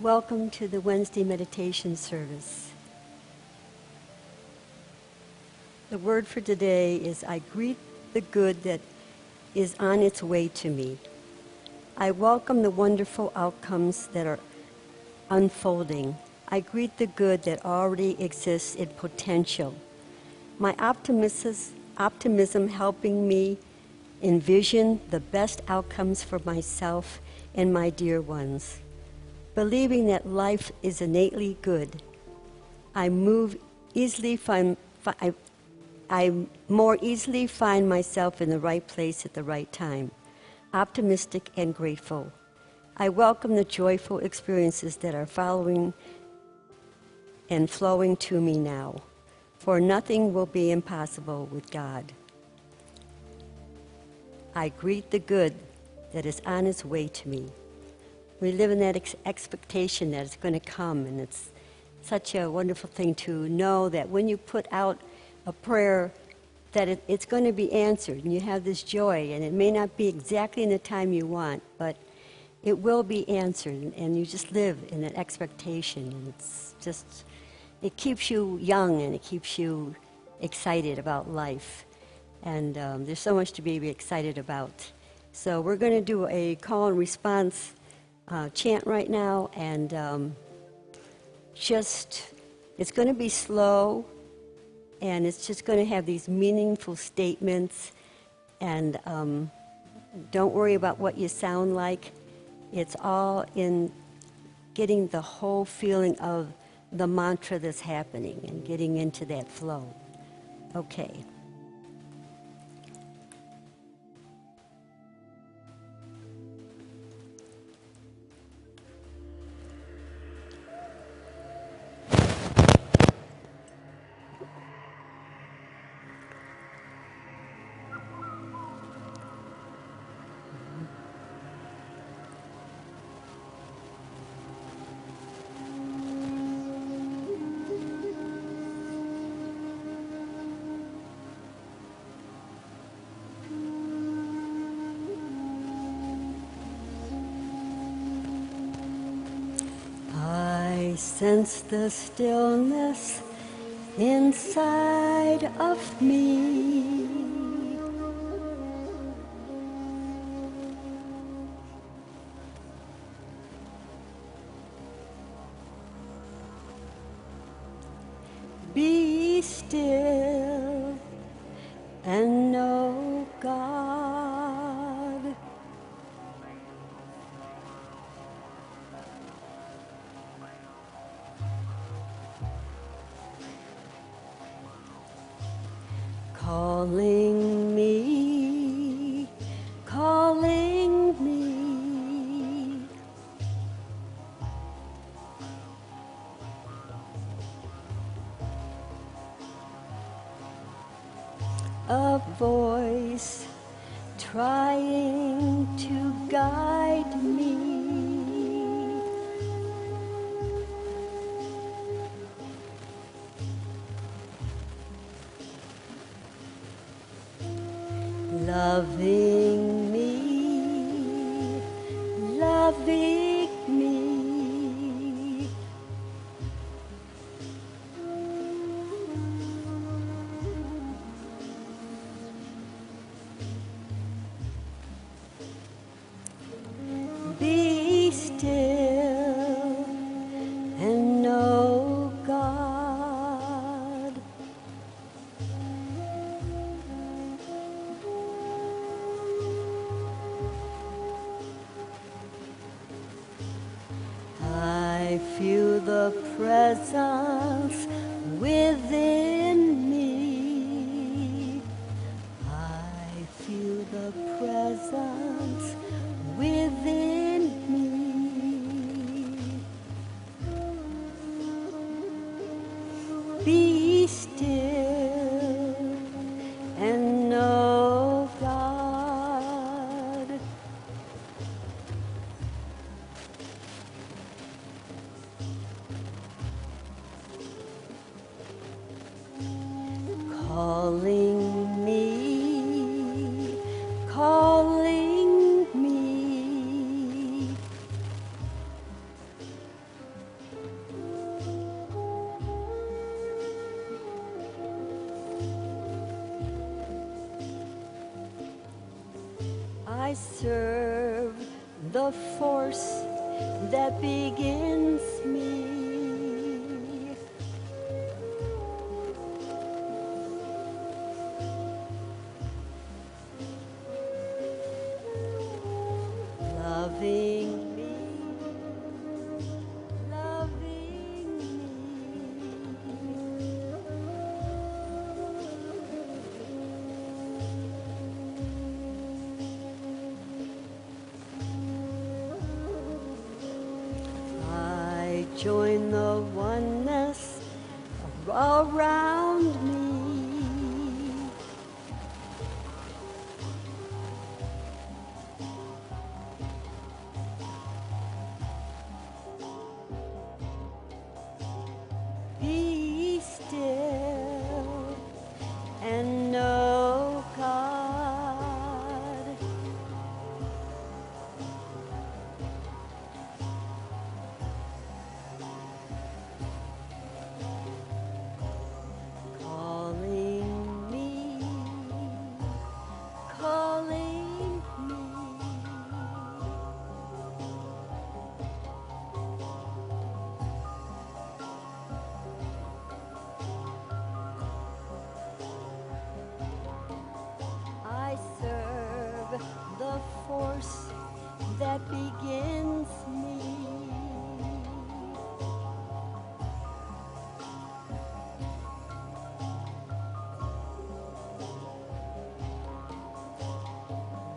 Welcome to the Wednesday meditation service. The word for today is, I greet the good that is on its way to me. I welcome the wonderful outcomes that are unfolding. I greet the good that already exists in potential. My optimism helping me envision the best outcomes for myself and my dear ones. Believing that life is innately good, I more easily find myself in the right place at the right time, optimistic and grateful. I welcome the joyful experiences that are following and flowing to me now, for nothing will be impossible with God. I greet the good that is on its way to me. We live in that expectation that it's going to come, and it's such a wonderful thing to know that when you put out a prayer that it's going to be answered, and you have this joy, and it may not be exactly in the time you want, but it will be answered, and you just live in that expectation, and it keeps you young, and it keeps you excited about life, and there's so much to be excited about. So we're going to do a call and response chant right now, and it's going to be slow, and it's just going to have these meaningful statements, and don't worry about what you sound like. It's all in getting the whole feeling of the mantra that's happening and getting into that flow. Okay. I sense the stillness inside of me. Be still and know God. Calling me, calling me. A voice trying to guide me. Loving me, loving me. Be still and know God. I feel the presence within me. I feel the presence within me. Be still and know God. serve the force that begins me. Loving me, loving I join the oneness around me. Be still and know God. Calling me, calling me. I serve the force that begins me.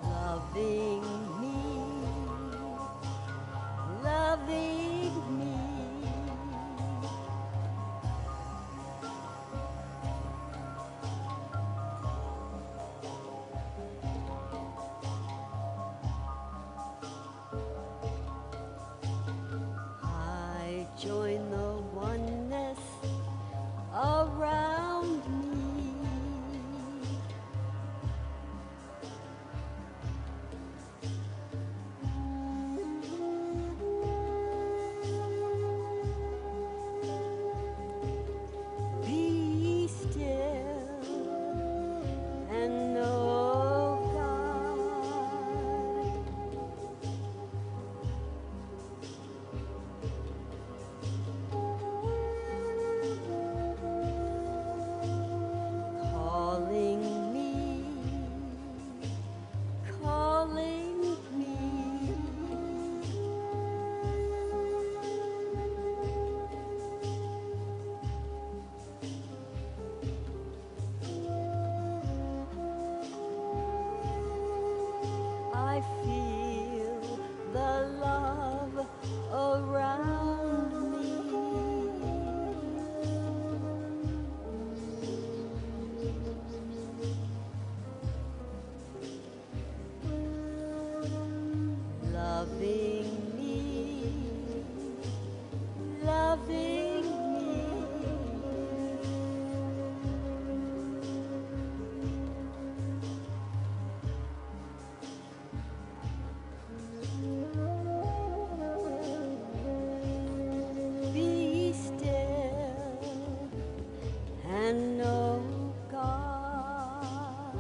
Loving me, loving me. I join the oneness around me. Be still and know God. Calling me, calling me. I feel the love around me. Loving me, loving me. Be still and know God.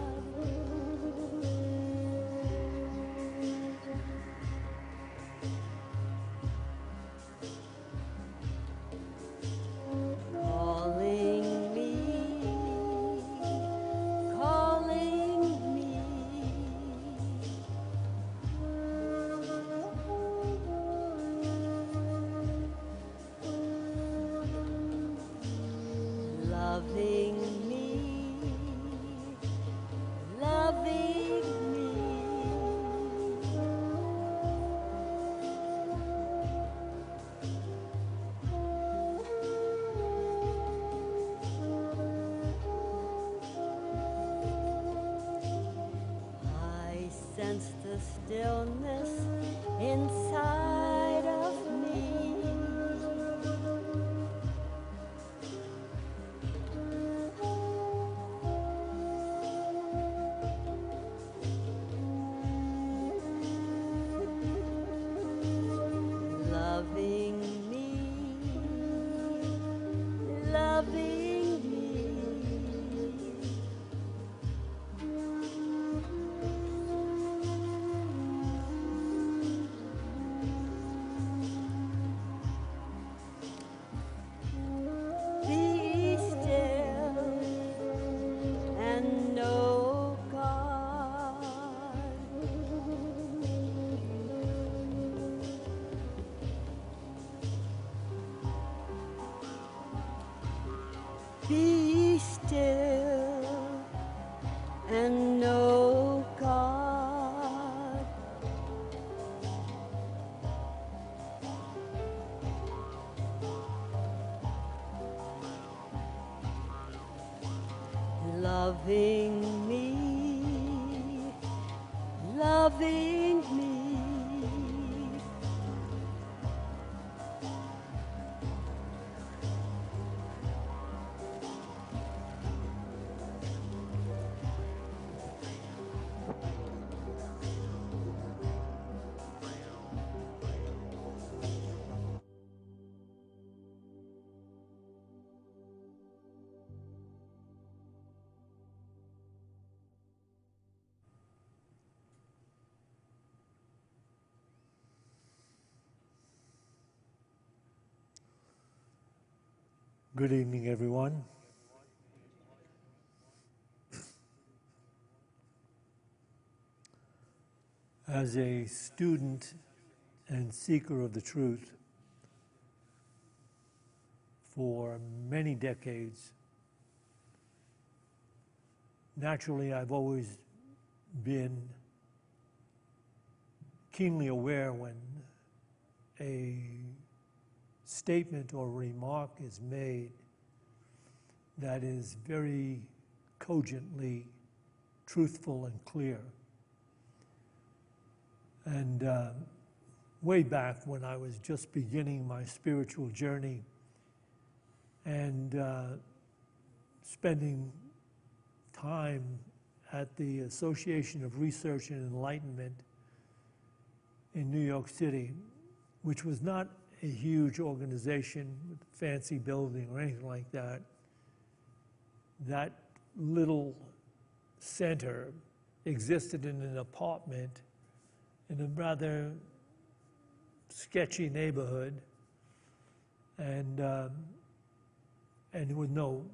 Calling me, calling me. Loving me, loving me. I sense the stillness inside of me. Loving me, loving me. Be still and know God. Loving me, loving me. Good evening, everyone. As a student and seeker of the truth for many decades, naturally I've always been keenly aware when a statement or remark is made that is very cogently truthful and clear. And way back when I was just beginning my spiritual journey and spending time at the Association of Research and Enlightenment in New York City, which was not a huge organization with a fancy building or anything like that. That little center existed in an apartment in a rather sketchy neighborhood, and there were no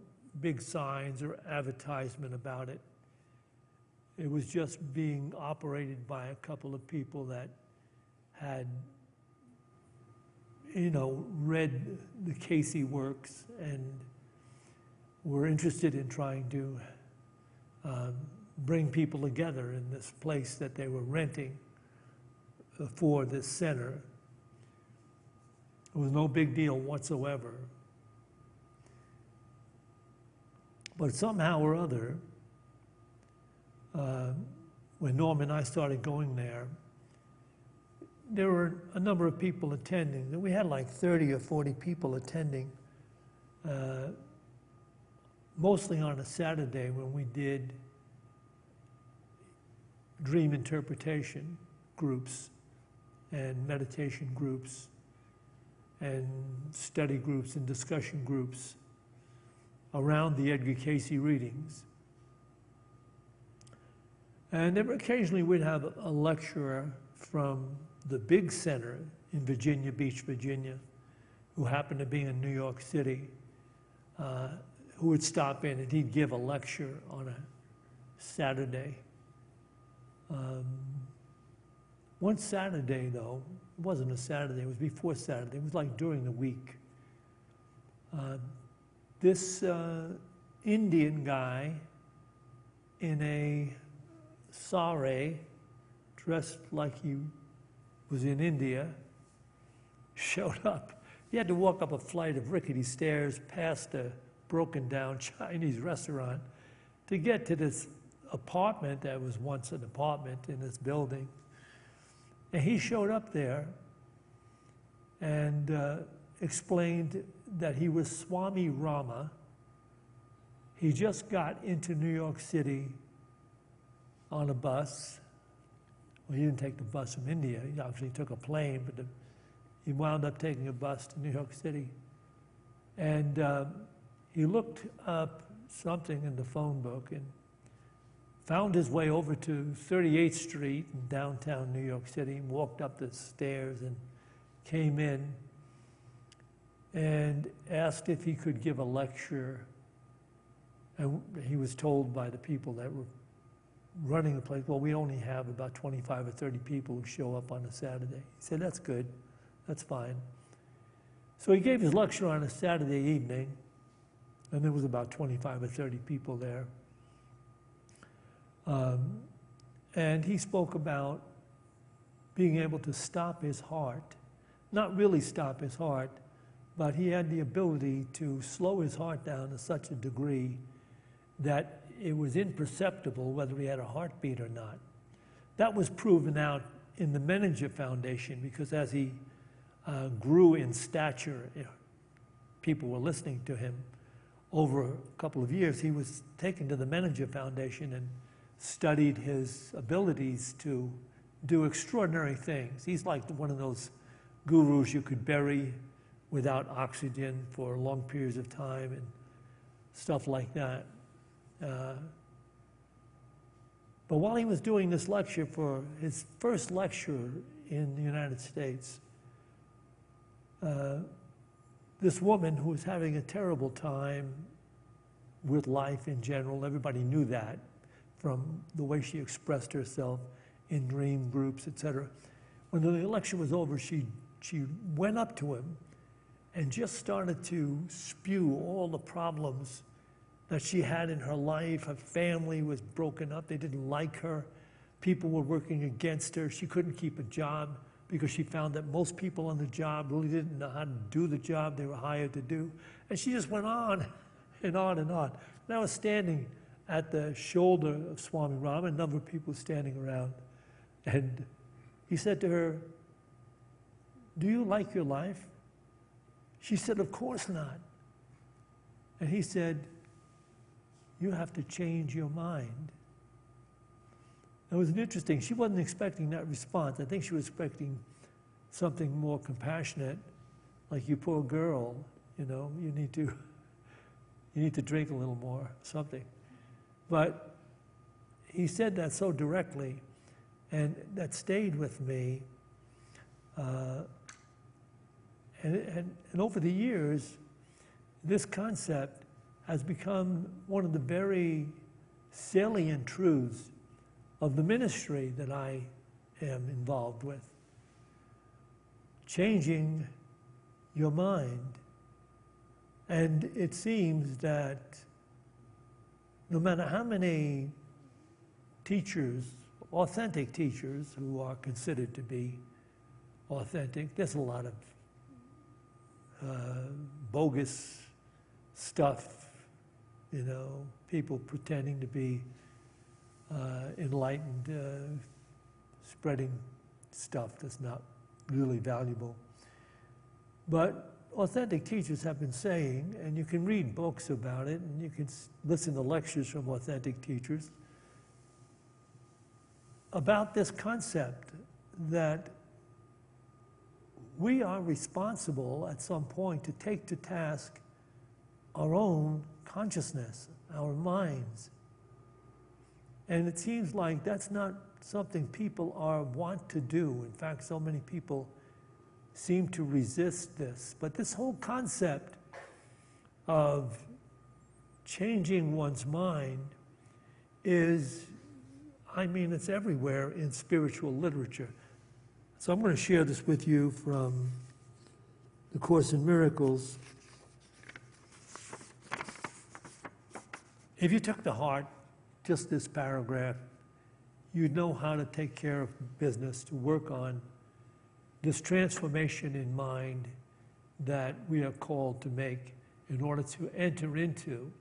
big signs or advertisement about it. It was just being operated by a couple of people that had, read the Casey works and were interested in trying to bring people together in this place that they were renting for this center. It was no big deal whatsoever. But somehow or other, when Norm and I started going there were a number of people attending. We had like 30 or 40 people attending, mostly on a Saturday when we did dream interpretation groups and meditation groups and study groups and discussion groups around the Edgar Casey readings. And then occasionally we'd have a lecturer from the big center in Virginia Beach, Virginia, who happened to be in New York City, who would stop in and he'd give a lecture on a Saturday. One Saturday, though, it wasn't a Saturday, it was before Saturday, it was like during the week. This Indian guy in a sari, dressed like he was in India, showed up. He had to walk up a flight of rickety stairs past a broken down Chinese restaurant to get to this apartment that was once an apartment in this building. And he showed up there and explained that he was Swami Rama. He just got into New York City on a bus. Well, he didn't take the bus from India. He obviously took a plane, but he wound up taking a bus to New York City. And he looked up something in the phone book and found his way over to 38th Street in downtown New York City, walked up the stairs and came in and asked if he could give a lecture. And he was told by the people that were running the place, well, we only have about 25 or 30 people who show up on a Saturday. He said, that's good, that's fine. So he gave his lecture on a Saturday evening, And there was about 25 or 30 people there. And he spoke about being able to stop his heart. Not really stop his heart, but he had the ability to slow his heart down to such a degree that it was imperceptible whether he had a heartbeat or not. That was proven out in the Menninger Foundation, because as he grew in stature, people were listening to him. Over a couple of years, he was taken to the Menninger Foundation and studied his abilities to do extraordinary things. He's like one of those gurus you could bury without oxygen for long periods of time and stuff like that. But while he was doing this lecture, for his first lecture in the United States, this woman who was having a terrible time with life in general, everybody knew that from the way she expressed herself in dream groups, etc. When the lecture was over, she went up to him and just started to spew all the problems that she had in her life. Her family was broken up. They didn't like her. People were working against her. She couldn't keep a job because she found that most people on the job really didn't know how to do the job they were hired to do. And she just went on and on and on. And I was standing at the shoulder of Swami Ram, a number of people standing around. And he said to her, "Do you like your life?" She said, "Of course not." And he said, "You have to change your mind." It was interesting. She wasn't expecting that response. I think she was expecting something more compassionate, like, "You poor girl, you know, you need to drink a little more," something. But he said that so directly, and that stayed with me. And over the years, this concept has become one of the very salient truths of the ministry that I am involved with. Changing your mind. And it seems that no matter how many teachers, authentic teachers who are considered to be authentic, there's a lot of bogus stuff, you know, people pretending to be enlightened, spreading stuff that's not really valuable. But authentic teachers have been saying, and you can read books about it, and you can listen to lectures from authentic teachers about this concept that we are responsible at some point to take to task our own consciousness, our minds. And it seems like that's not something people want to do. In fact, so many people seem to resist this. But this whole concept of changing one's mind is, I mean, it's everywhere in spiritual literature. So I'm going to share this with you from the Course in Miracles. If you took to heart just this paragraph, you'd know how to take care of business, to work on this transformation in mind that we are called to make in order to enter into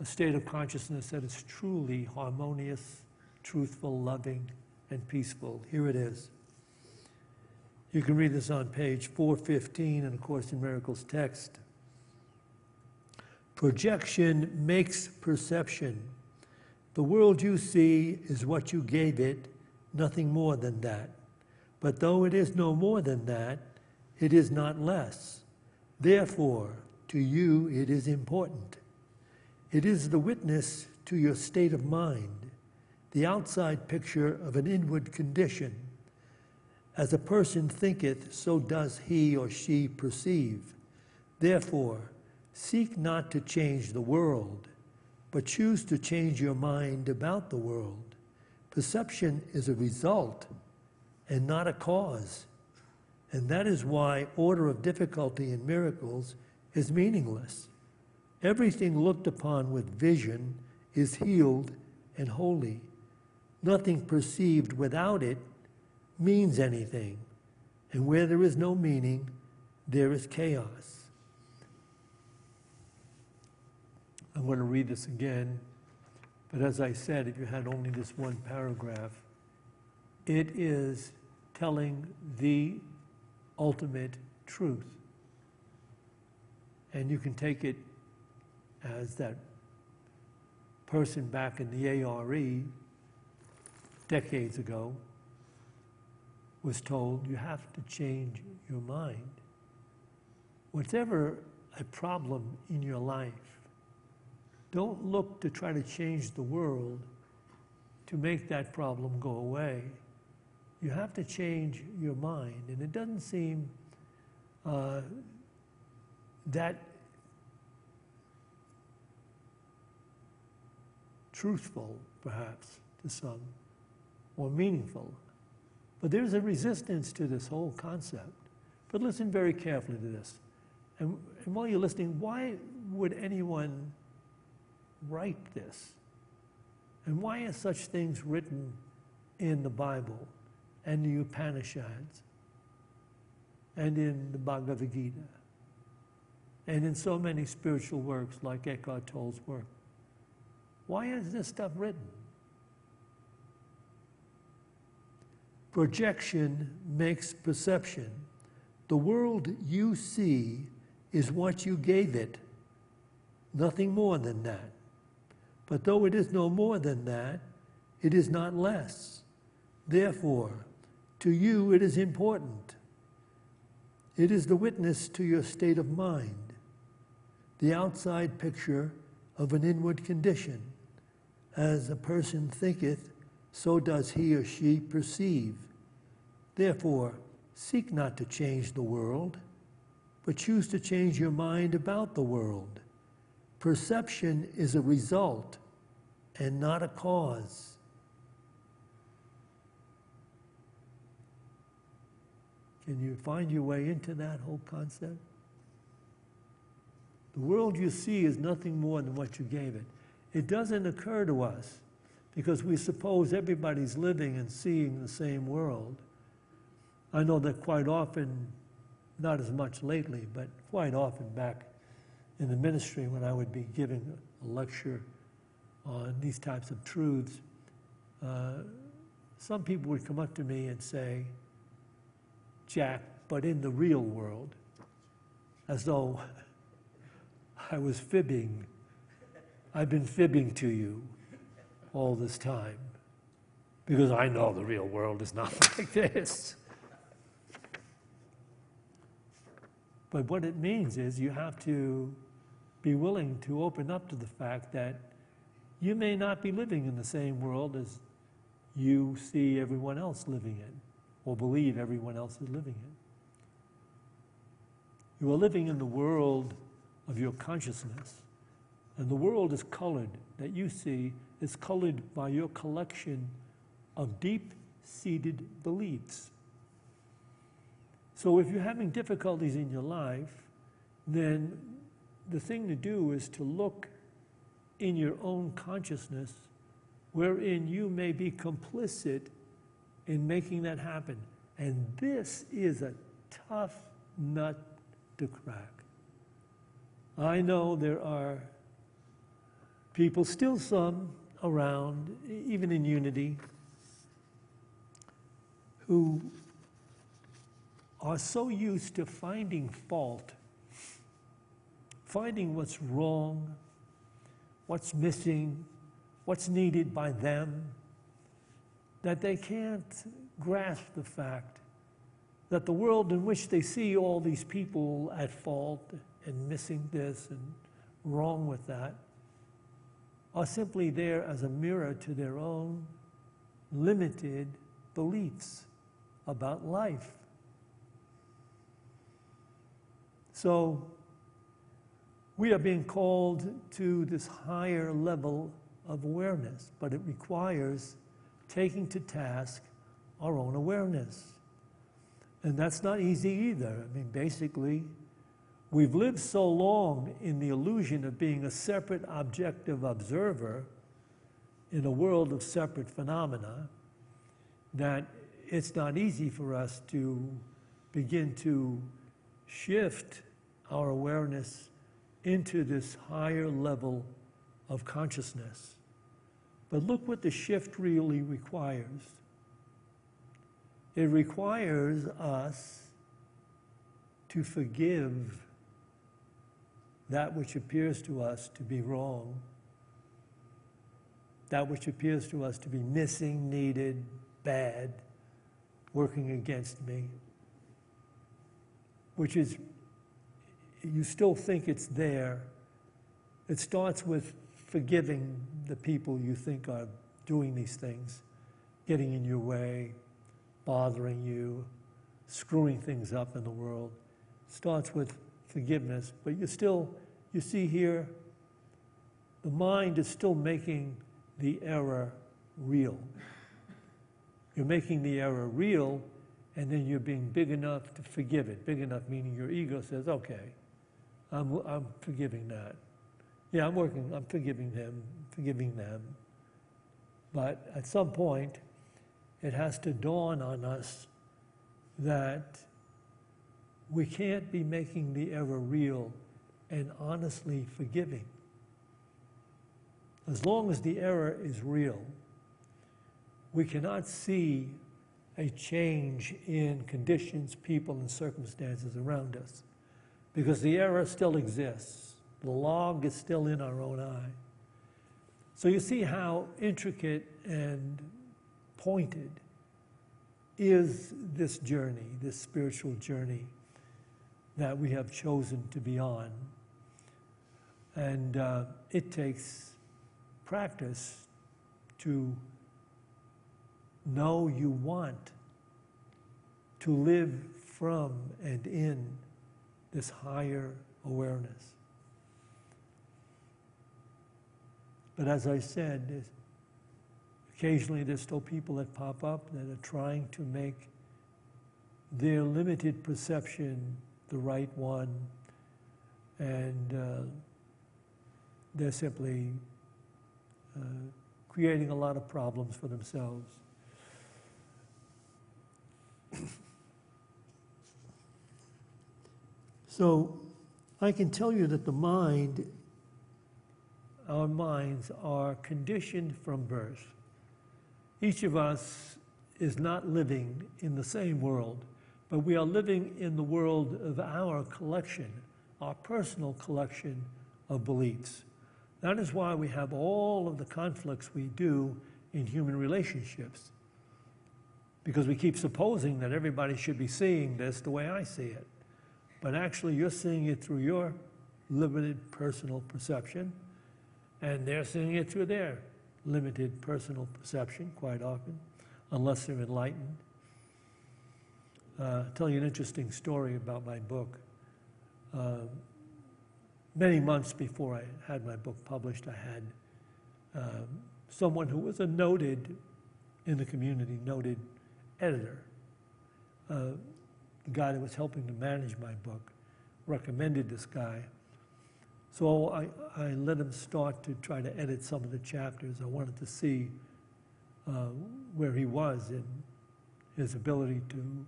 a state of consciousness that is truly harmonious, truthful, loving, and peaceful. Here it is. You can read this on page 415 in the Course in Miracles text. Projection makes perception. The world you see is what you gave it, nothing more than that. But though it is no more than that, it is not less. Therefore, to you it is important. It is the witness to your state of mind, the outside picture of an inward condition. As a person thinketh, so does he or she perceive. Therefore, seek not to change the world, but choose to change your mind about the world. Perception is a result and not a cause. And that is why order of difficulty in miracles is meaningless. Everything looked upon with vision is healed and holy. Nothing perceived without it means anything. And where there is no meaning, there is chaos. I'm going to read this again, but as I said, if you had only this one paragraph, it is telling the ultimate truth. And you can take it as that person back in the ARE decades ago was told, you have to change your mind. Whatever a problem in your life, don't look to try to change the world to make that problem go away. You have to change your mind. And it doesn't seem that truthful, perhaps, to some, or meaningful. But there's a resistance to this whole concept. But listen very carefully to this. And while you're listening, why would anyone write this? And why are such things written in the Bible and the Upanishads and in the Bhagavad Gita and in so many spiritual works like Eckhart Tolle's work? Why is this stuff written? Projection makes perception. The world you see is what you gave it, nothing more than that. But though it is no more than that, it is not less. Therefore, to you it is important. It is the witness to your state of mind, the outside picture of an inward condition. As a person thinketh, so does he or she perceive. Therefore, seek not to change the world, but choose to change your mind about the world. Perception is a result and not a cause. Can you find your way into that whole concept? The world you see is nothing more than what you gave it. It doesn't occur to us because we suppose everybody's living and seeing the same world. I know that quite often, not as much lately, but quite often back in the ministry when I would be giving a lecture on these types of truths, some people would come up to me and say, Jack, but in the real world, as though I was fibbing. I've been fibbing to you all this time because I know the real world is not like this. But what it means is you have to be willing to open up to the fact that you may not be living in the same world as you see everyone else living in or believe everyone else is living in. You are living in the world of your consciousness, and the world is colored, that you see is colored by your collection of deep-seated beliefs. So if you're having difficulties in your life, then the thing to do is to look in your own consciousness wherein you may be complicit in making that happen. And this is a tough nut to crack. I know there are people, still some around, even in Unity, who are so used to finding fault, finding what's wrong, what's missing, what's needed by them, that they can't grasp the fact that the world in which they see all these people at fault and missing this and wrong with that are simply there as a mirror to their own limited beliefs about life. So we are being called to this higher level of awareness, but it requires taking to task our own awareness. And that's not easy either. I mean, basically, we've lived so long in the illusion of being a separate objective observer in a world of separate phenomena that it's not easy for us to begin to shift our awareness into this higher level of consciousness. But look what the shift really requires. It requires us to forgive that which appears to us to be wrong, that which appears to us to be missing, needed, bad, working against me, which is, you still think it's there. It starts with forgiving the people you think are doing these things, getting in your way, bothering you, screwing things up in the world. It starts with forgiveness, but you see here, the mind is still making the error real. You're making the error real, and then you're being big enough to forgive it. Big enough meaning your ego says, okay, I'm forgiving that. Yeah, I'm forgiving them. But at some point, it has to dawn on us that we can't be making the error real and honestly forgiving. As long as the error is real, we cannot see a change in conditions, people, and circumstances around us, because the error still exists. The log is still in our own eye. So you see how intricate and pointed is this journey, this spiritual journey that we have chosen to be on. And it takes practice to know you want to live from and in this higher awareness. But as I said, occasionally there's still people that pop up that are trying to make their limited perception the right one, and they're simply creating a lot of problems for themselves. So I can tell you that our minds are conditioned from birth. Each of us is not living in the same world, but we are living in the world of our collection, our personal collection of beliefs. That is why we have all of the conflicts we do in human relationships, because we keep supposing that everybody should be seeing this the way I see it. But actually, you're seeing it through your limited personal perception, and they're seeing it through their limited personal perception quite often, unless they're enlightened. I'll tell you an interesting story about my book. Many months before I had my book published, I had someone who was a noted, in the community, noted editor. The guy that was helping to manage my book recommended this guy. So I let him start to try to edit some of the chapters. I wanted to see where he was in his ability to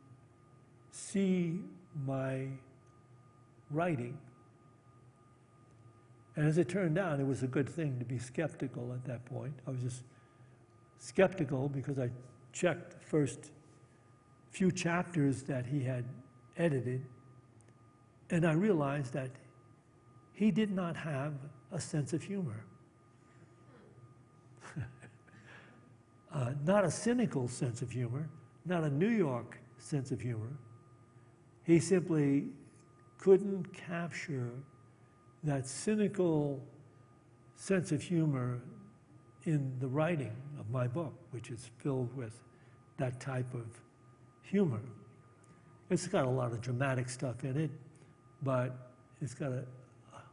see my writing. And as it turned out, it was a good thing to be skeptical at that point. I was just skeptical because I checked the first few chapters that he had edited, and I realized that he did not have a sense of humor. Not a cynical sense of humor, not a New York sense of humor. He simply couldn't capture that cynical sense of humor in the writing of my book, which is filled with that type of humor. It's got a lot of dramatic stuff in it, but it's got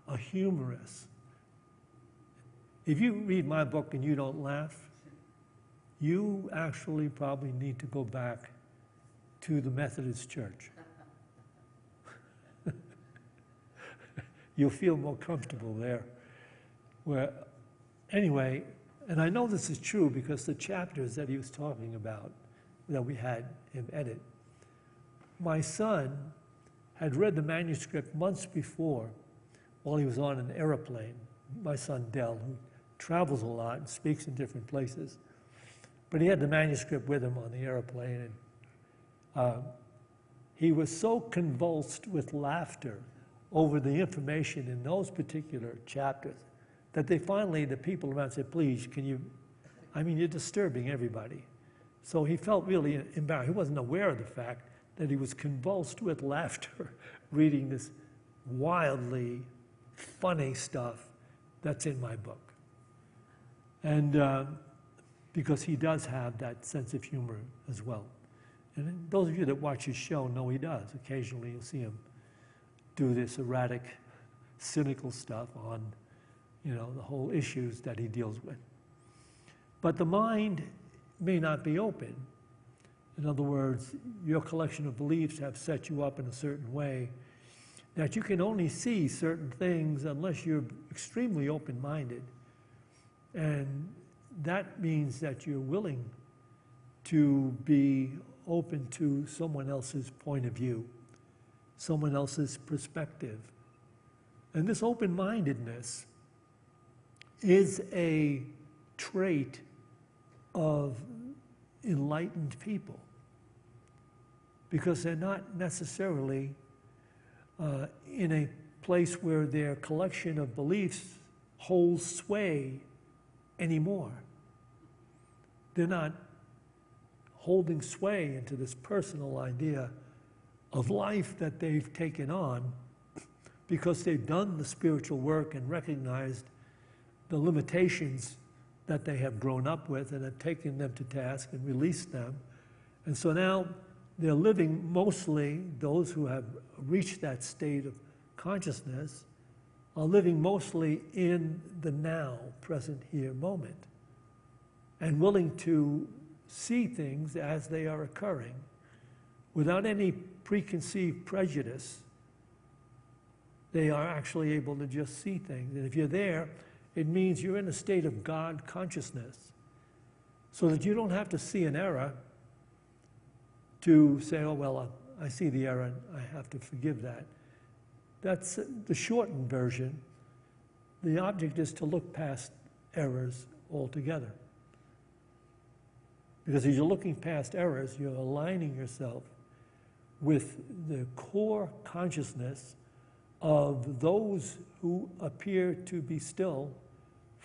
a humorous. If you read my book and you don't laugh, you actually probably need to go back to the Methodist Church. You'll feel more comfortable there. Where, anyway, and I know this is true because the chapters that he was talking about, that we had him edit, my son had read the manuscript months before while he was on an airplane. My son Dell, who travels a lot and speaks in different places. But he had the manuscript with him on the airplane, and he was so convulsed with laughter over the information in those particular chapters that they finally, the people around said, please, can you, I mean, you're disturbing everybody. So he felt really embarrassed. He wasn't aware of the fact that he was convulsed with laughter reading this wildly funny stuff that's in my book. And because he does have that sense of humor as well. And those of you that watch his show know he does. Occasionally you'll see him do this erratic, cynical stuff on, you know, the whole issues that he deals with. But the mind may not be open. In other words, your collection of beliefs have set you up in a certain way that you can only see certain things unless you're extremely open-minded. And that means that you're willing to be open to someone else's point of view, someone else's perspective. And this open-mindedness is a trait of enlightened people, because they're not necessarily in a place where their collection of beliefs holds sway anymore. They're not holding sway into this personal idea of life that they've taken on because they've done the spiritual work and recognized the limitations that they have grown up with and have taken them to task and released them. And so now they're living, mostly those who have reached that state of consciousness are living mostly in the now, present here moment, and willing to see things as they are occurring without any preconceived prejudice. They are actually able to just see things. And if you're there, it means you're in a state of God consciousness, so that you don't have to see an error to say, oh, well, I see the error and I have to forgive that. That's the shortened version. The object is to look past errors altogether. Because as you're looking past errors, you're aligning yourself with the core consciousness of those who appear to be still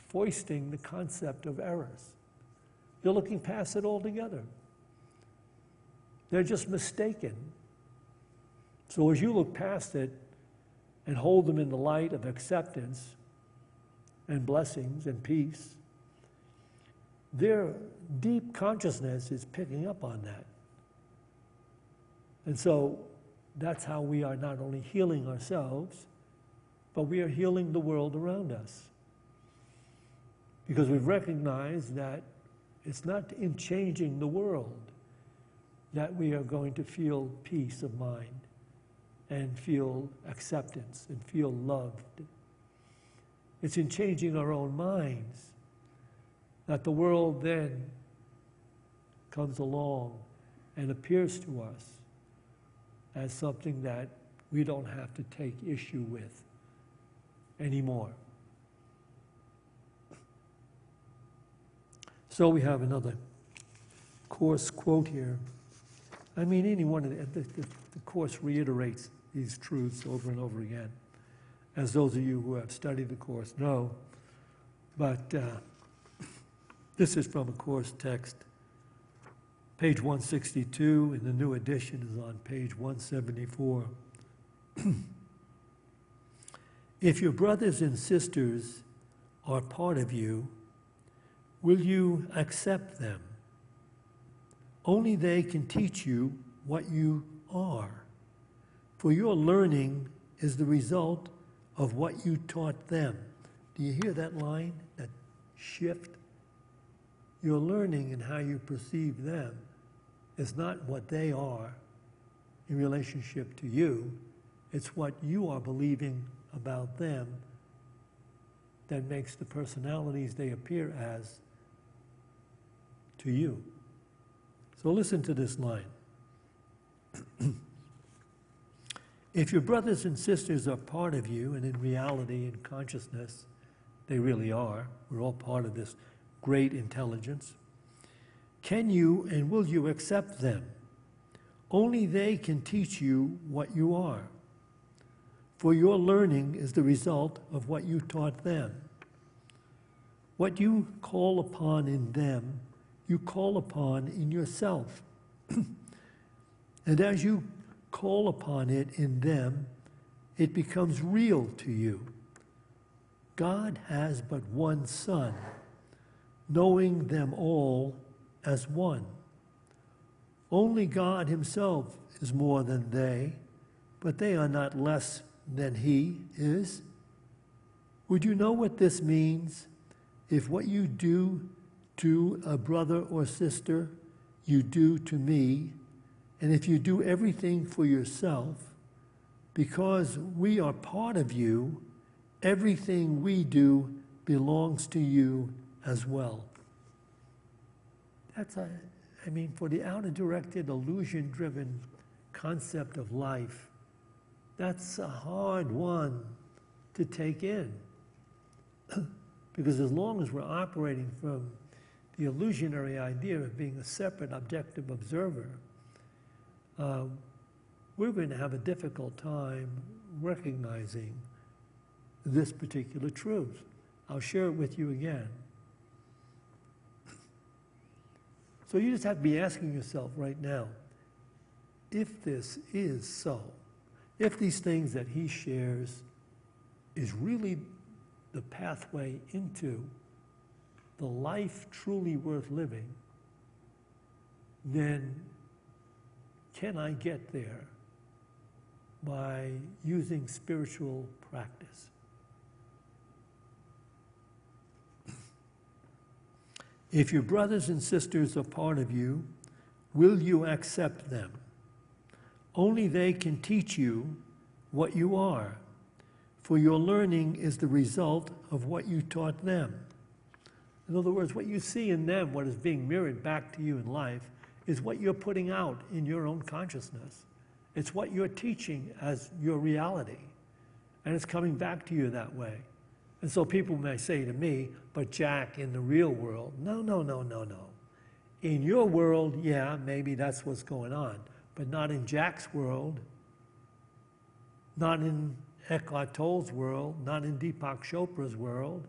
foisting the concept of errors. You're looking past it altogether. They're just mistaken. So as you look past it and hold them in the light of acceptance and blessings and peace, their deep consciousness is picking up on that. And so that's how we are not only healing ourselves, but we are healing the world around us. Because we've recognized that it's not in changing the world that we are going to feel peace of mind and feel acceptance and feel loved. It's in changing our own minds that the world then comes along and appears to us as something that we don't have to take issue with anymore. So we have another Course quote here. I mean, any one of the Course reiterates these truths over and over again, as those of you who have studied the Course know. But this is from a Course text. Page 162 in the new edition is on page 174. If your brothers and sisters are part of you, will you accept them? Only they can teach you what you are, for your learning is the result of what you taught them. Do you hear that line, that shift? Your learning and how you perceive them is not what they are in relationship to you. It's what you are believing about them that makes the personalities they appear as to you. So listen to this line. If your brothers and sisters are part of you, and in reality and consciousness, they really are, we're all part of this great intelligence, can you and will you accept them? Only they can teach you what you are. For your learning is the result of what you taught them. What you call upon in them, you call upon in yourself. And as you call upon it in them, it becomes real to you. God has but one Son, knowing them all as one. Only God himself is more than they, but they are not less than he is. Would you know what this means if what you do to a brother or sister you do to me, and if you do everything for yourself, because we are part of you, everything we do belongs to you as well. For the outer-directed, illusion-driven concept of life, that's a hard one to take in. Because as long as we're operating from the illusionary idea of being a separate objective observer, we're going to have a difficult time recognizing this particular truth. I'll share it with you again. So you just have to be asking yourself right now, if this is so, if these things that he shares is really the pathway into the life truly worth living, then can I get there by using spiritual practice? If your brothers and sisters are part of you, will you accept them? Only they can teach you what you are, for your learning is the result of what you taught them. In other words, what you see in them, what is being mirrored back to you in life, is what you're putting out in your own consciousness. It's what you're teaching as your reality, and it's coming back to you that way. And so people may say to me, but Jack, in the real world, no. In your world, yeah, maybe that's what's going on, but not in Jack's world, not in Eckhart Tolle's world, not in Deepak Chopra's world.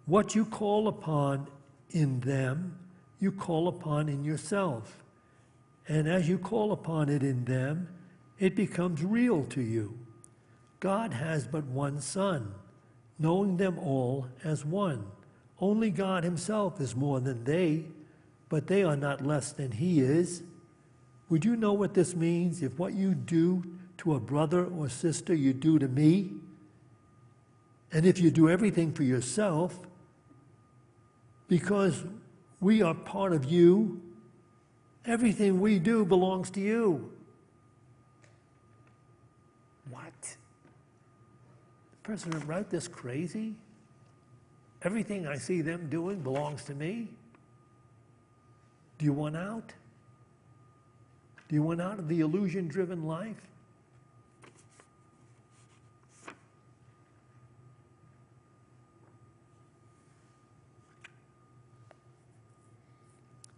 What you call upon in them, you call upon in yourself. And as you call upon it in them, it becomes real to you. God has but one Son, knowing them all as one. Only God himself is more than they, but they are not less than he is. Would you know what this means if what you do to a brother or sister you do to me? And if you do everything for yourself, because we are part of you, everything we do belongs to you. What? The person that wrote this crazy? Everything I see them doing belongs to me? Do you want out? Do you want out of the illusion-driven life?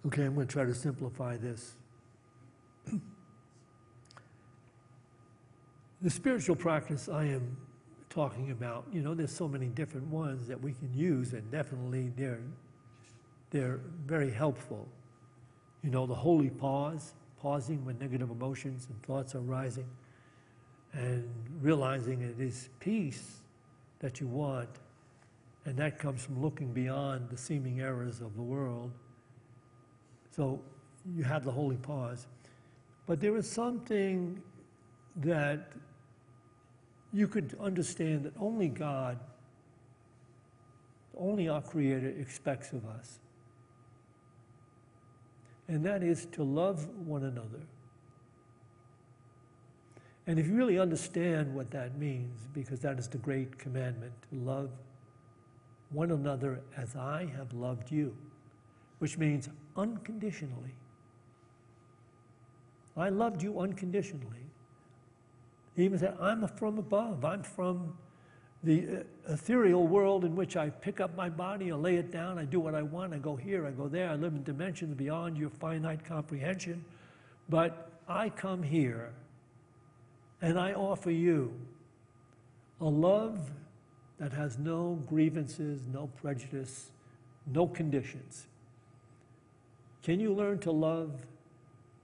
Okay, I'm going to try to simplify this. The spiritual practice I am talking about, there's so many different ones that we can use, and definitely they're very helpful. The holy pause, pausing when negative emotions and thoughts are rising, and realizing it is peace that you want, and that comes from looking beyond the seeming errors of the world. So you have the holy pause. But there is something that you could understand that only God, only our Creator expects of us. And that is to love one another And if you really understand what that means, because that is the great commandment, to love one another as I have loved you, which means unconditionally. I loved you unconditionally. He even said, I'm from above. I'm from the ethereal world in which I pick up my body, I lay it down, I do what I want, I go here, I go there, I live in dimensions beyond your finite comprehension. But I come here and I offer you a love that has no grievances, no prejudice, no conditions. Can you learn to love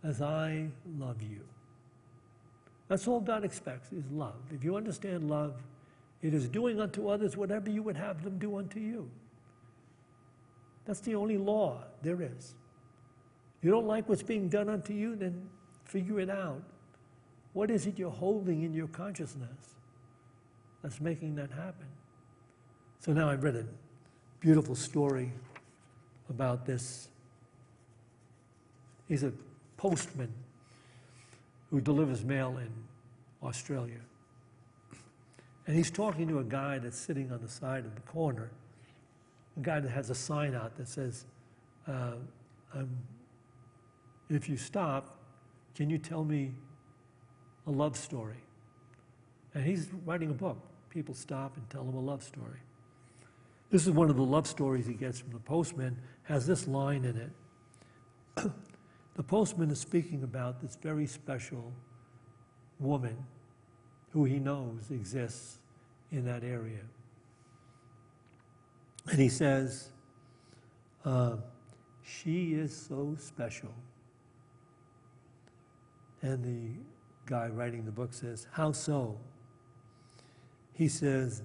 as I love you? That's all God expects, is love. If you understand love, it is doing unto others whatever you would have them do unto you. That's the only law there is. You don't like what's being done unto you, then figure it out. What is it you're holding in your consciousness that's making that happen? So now I've read a beautiful story about this. He's a postman who delivers mail in Australia. And he's talking to a guy that's sitting on the side of the corner, a guy that has a sign out that says, if you stop, can you tell me a love story? And he's writing a book. People stop and tell him a love story. This is one of the love stories he gets from the postman, has this line in it. The postman is speaking about this very special woman who he knows exists in that area. And he says, she is so special. And the guy writing the book says, how so? He says,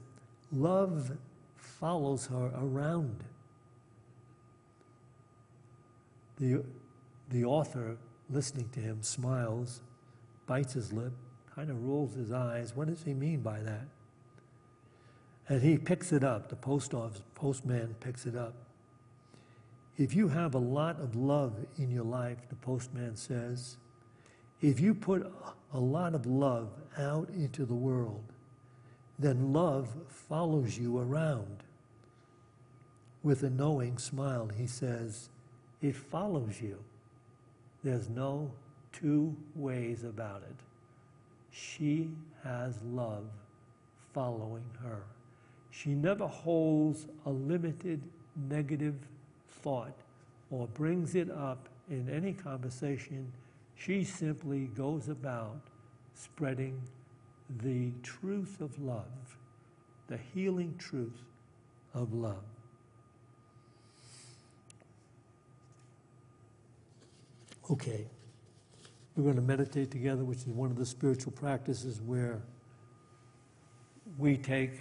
love follows her around. The author, listening to him, smiles, bites his lip, kind of rolls his eyes. What does he mean by that? And he picks it up. The postman picks it up. If you have a lot of love in your life, the postman says, if you put a lot of love out into the world, then love follows you around. With a knowing smile, he says, it follows you. There's no two ways about it. She has love following her. She never holds a limited negative thought or brings it up in any conversation. She simply goes about spreading the truth of love, the healing truth of love. Okay, we're going to meditate together, which is one of the spiritual practices where we take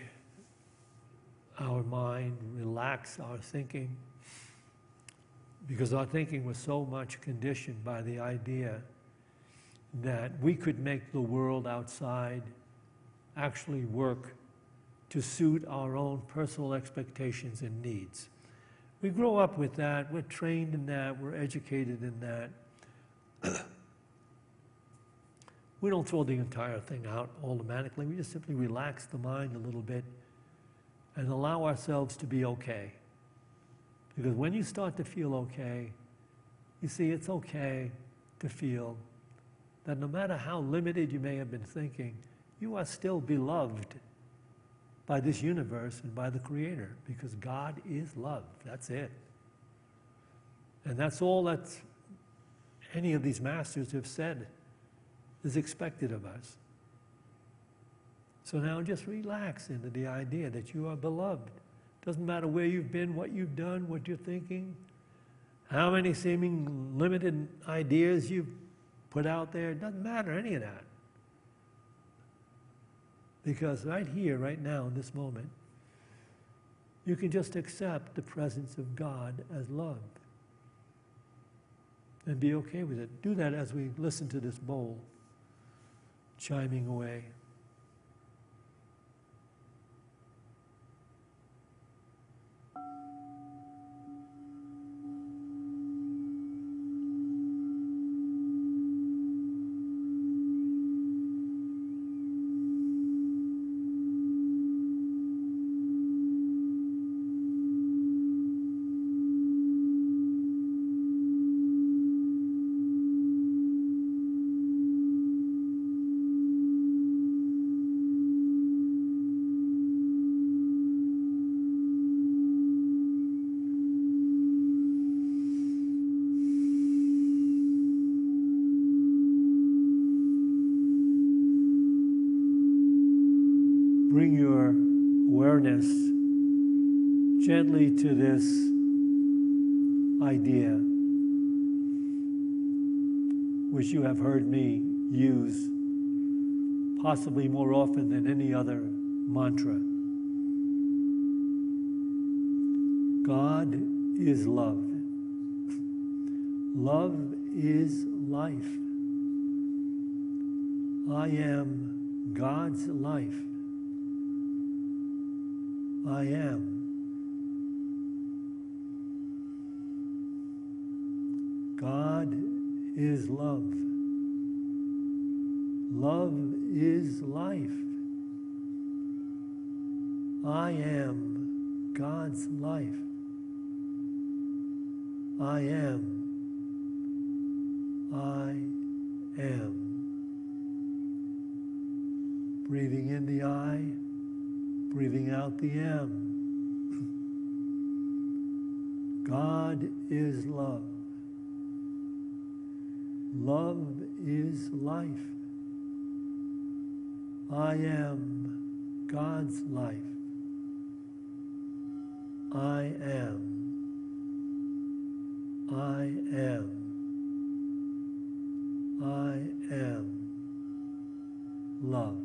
our mind, relax our thinking, because our thinking was so much conditioned by the idea that we could make the world outside actually work to suit our own personal expectations and needs. We grow up with that, we're trained in that, we're educated in that. We don't throw the entire thing out automatically. We just simply relax the mind a little bit and allow ourselves to be okay. Because when you start to feel okay, you see it's okay to feel that no matter how limited you may have been thinking, you are still beloved by this universe and by the Creator, because God is love. That's it. And that's all that any of these masters have said is expected of us. So now just relax into the idea that you are beloved. Doesn't matter where you've been, what you've done, what you're thinking, how many seeming limited ideas you've put out there. It doesn't matter, any of that. Because right here, right now, in this moment, you can just accept the presence of God as love and be okay with it. Do that as we listen to this bowl chiming away. awareness gently to this idea, which you have heard me use possibly more often than any other mantra. God is love. Love is life. I am God's life. I am. God is love. Love is life. I am God's life. I am. I am. Breathing in the I, breathing out the M. God is love. Love is life. I am God's life. I am. I am. I am love.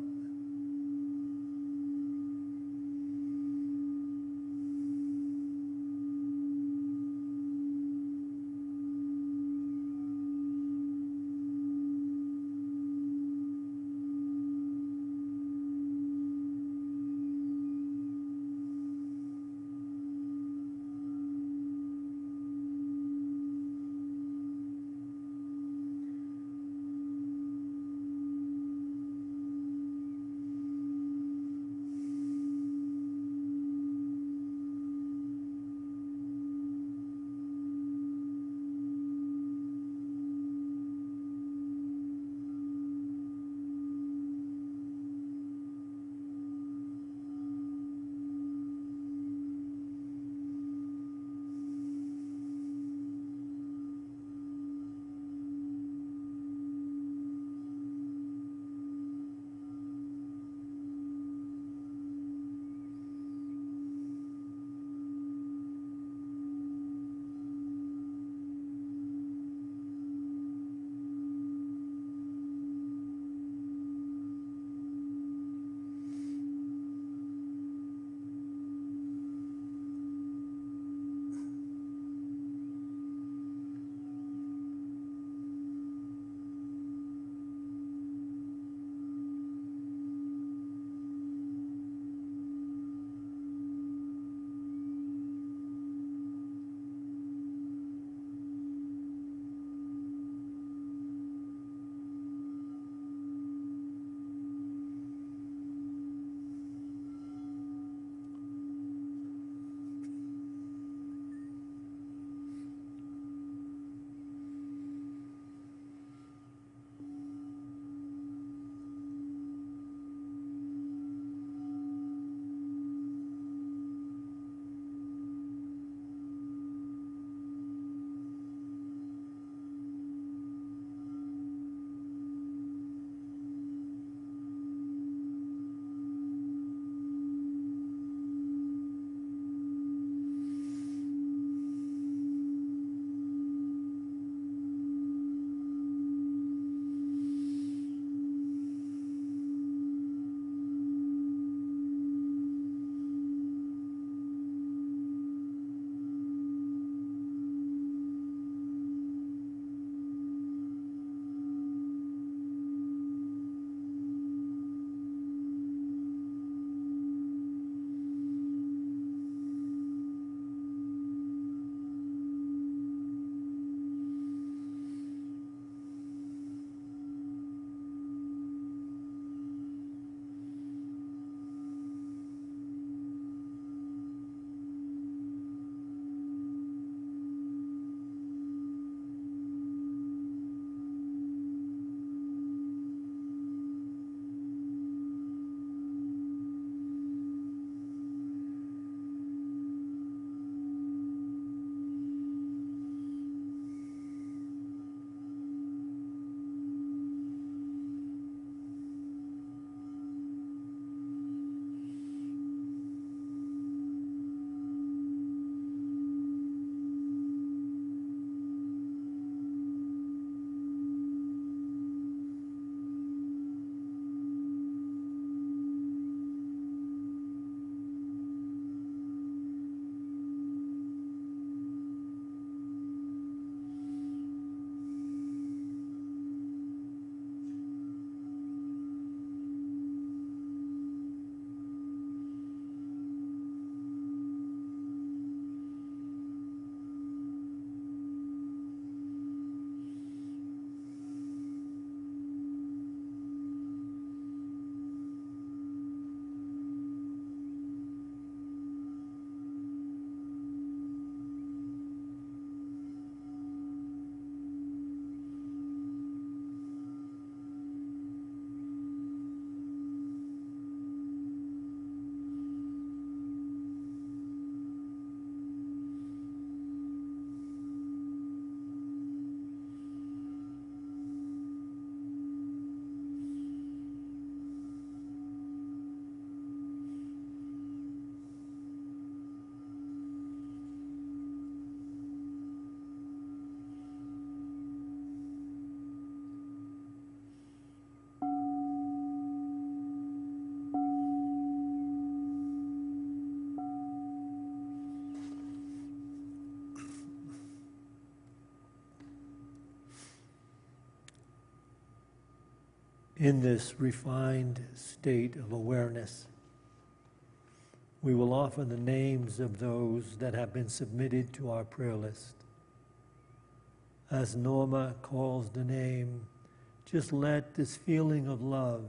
in this refined state of awareness, we will offer the names of those that have been submitted to our prayer list. As Norma calls the name, just let this feeling of love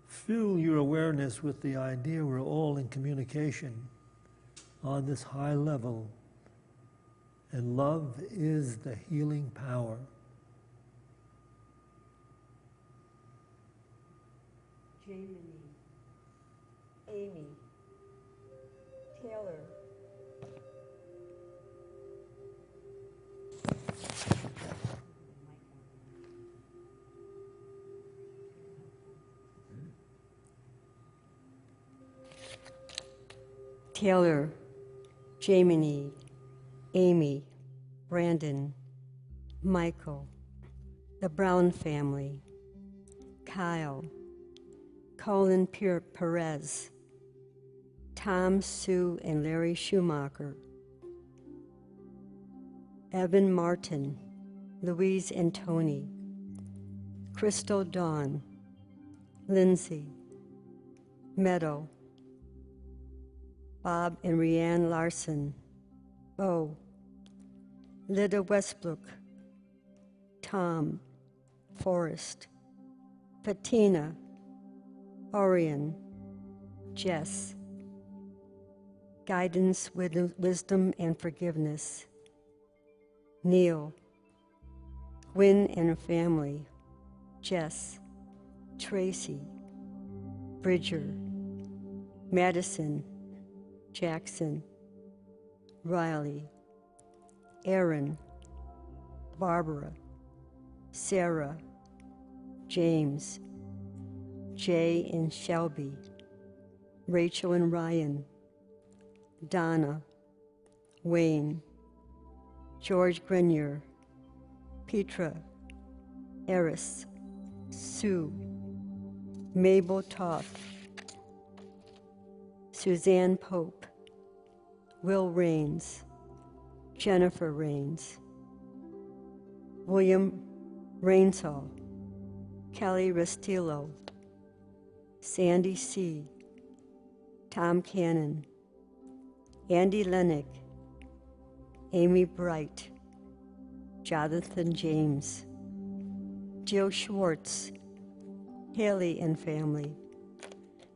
fill your awareness with the idea we're all in communication on this high level, and love is the healing power. Jamie, Amy, Taylor, Taylor, Jamie, Amy, Brandon, Michael, the Brown family, Kyle, Colin Perez, Tom, Sue, and Larry Schumacher, Evan Martin, Louise and Tony, Crystal Dawn, Lindsay, Meadow, Bob and Rianne Larson, Bo, Lida Westbrook, Tom, Forrest, Patina, Orion, Jess, guidance, wisdom, and forgiveness, Neil, Wynn and her family, Jess, Tracy, Bridger, Madison, Jackson, Riley, Aaron, Barbara, Sarah, James, Jay and Shelby, Rachel and Ryan, Donna, Wayne, George Grenier, Petra, Eris, Sue, Mabel Toth, Suzanne Pope, Will Raines, Jennifer Raines, William Rainsall, Kelly Restillo, Sandy C., Tom Cannon, Andy Lennick, Amy Bright, Jonathan James, Jill Schwartz, Haley and family,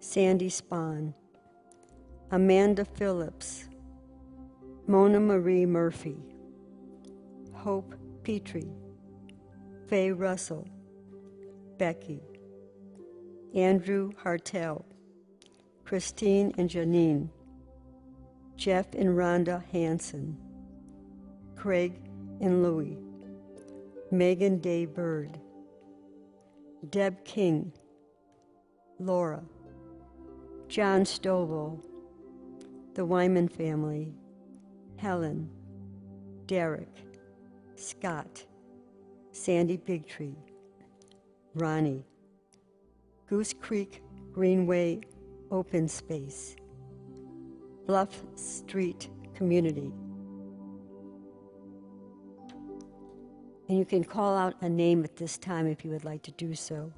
Sandy Spahn, Amanda Phillips, Mona Marie Murphy, Hope Petrie, Faye Russell, Becky, Andrew Hartel, Christine and Janine, Jeff and Rhonda Hanson, Craig and Louie, Megan Day Bird, Deb King, Laura, John Stovall, the Wyman family, Helen, Derek, Scott, Sandy Bigtree, Ronnie, Goose Creek Greenway Open Space, Bluff Street Community. And you can call out a name at this time if you would like to do so.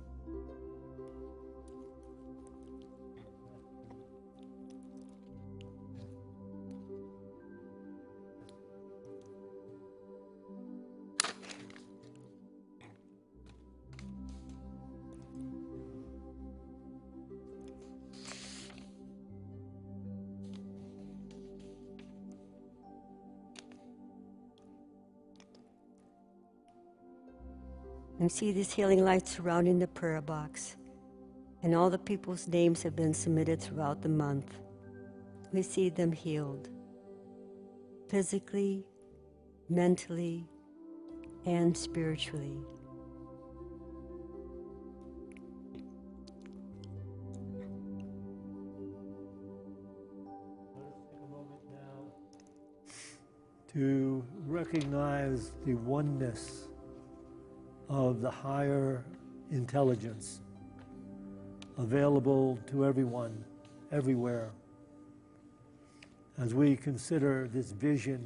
And see these healing lights surrounding the prayer box. And all the people's names have been submitted throughout the month. We see them healed, physically, mentally, and spiritually. Let us take a moment now to recognize the oneness of the higher intelligence available to everyone, everywhere. As we consider this vision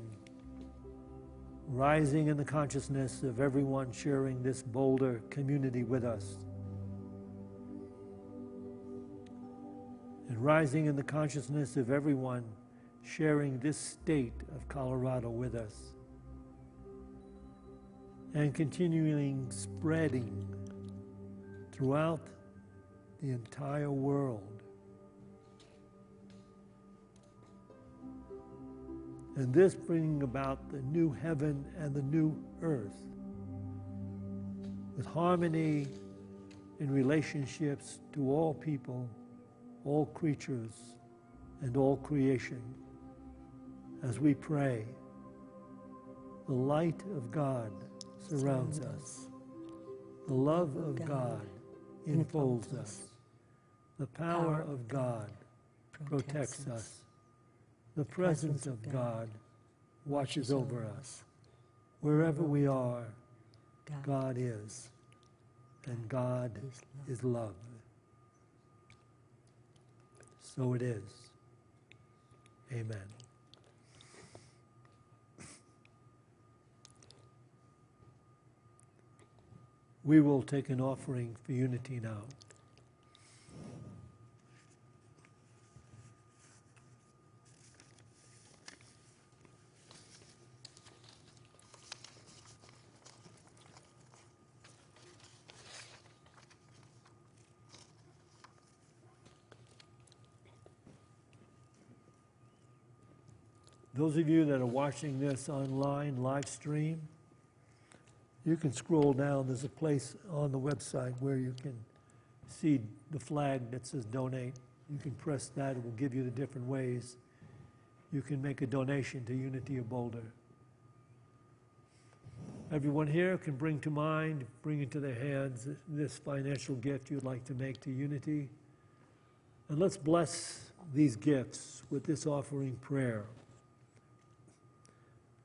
rising in the consciousness of everyone sharing this Boulder community with us, and rising in the consciousness of everyone sharing this state of Colorado with us, and continuing spreading throughout the entire world. And this bringing about the new heaven and the new earth, with harmony in relationships to all people, all creatures, and all creation. As we pray, the light of God surrounds us. The love of God enfolds us. The power of God protects us. The presence of God watches over us. Wherever we are, God is, and God is love. So it is. Amen. We will take an offering for unity now. Those of you that are watching this online live stream, you can scroll down. There's a place on the website where you can see the flag that says donate. You can press that. It will give you the different ways you can make a donation to Unity of Boulder. Everyone here can bring to mind, bring into their hands this financial gift you'd like to make to Unity. And let's bless these gifts with this offering prayer.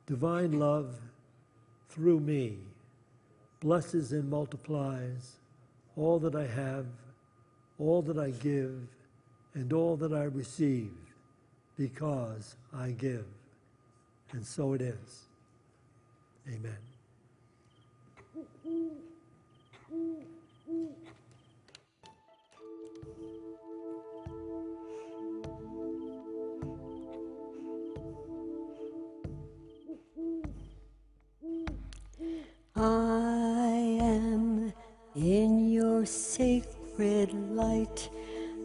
Divine love, through me, blesses and multiplies all that I have, all that I give, and all that I receive, because I give. And so it is. Amen. I am in your sacred light.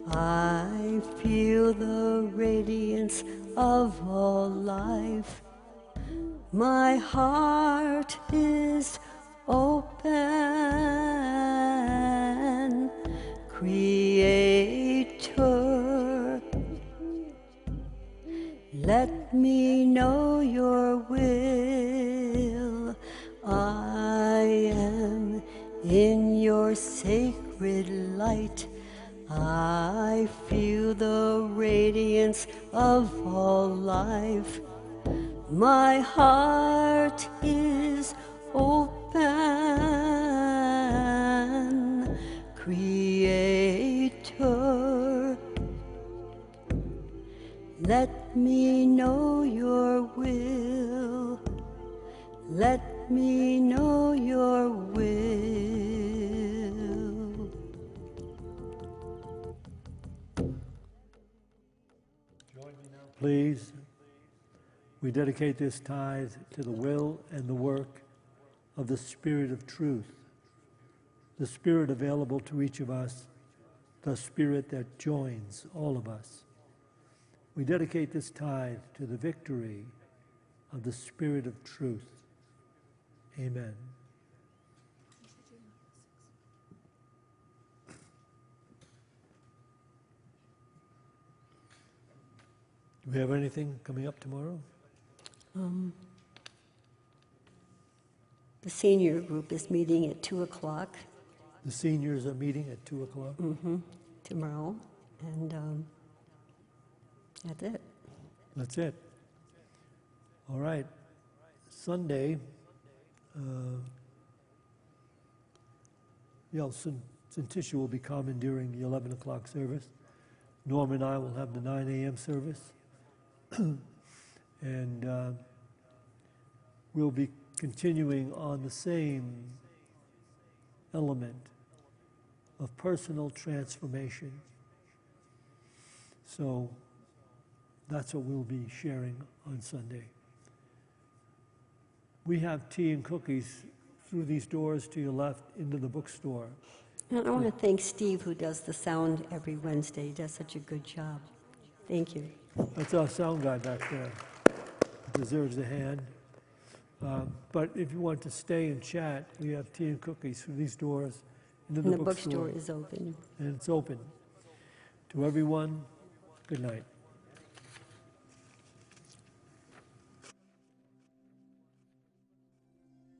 I feel the radiance of all life. My heart is open, Creator. Let me know your will. I am in your sacred light. I feel the radiance of all life. My heart is open, Creator. Let me know your will. Let me know your will. Join me now, please. We dedicate this tithe to the will and the work of the Spirit of truth, the Spirit available to each of us, the Spirit that joins all of us. We dedicate this tithe to the victory of the Spirit of truth. Amen. Do we have anything coming up tomorrow? The senior group is meeting at 2 o'clock. The seniors are meeting at 2 o'clock. Tomorrow, and that's it. That's it. All right. Sunday, Cintisha will be commandeering the 11 o'clock service. Norm and I will have the 9 a.m. service. And we'll be continuing on the same element of personal transformation. So that's what we'll be sharing on Sunday. We have tea and cookies through these doors to your left into the bookstore. And I want to thank Steve, who does the sound every Wednesday. He does such a good job. Thank you. That's our sound guy back there. Deserves a hand. But if you want to stay and chat, we have tea and cookies through these doors into And the the bookstore. bookstore is open. And it's open. To everyone, good night.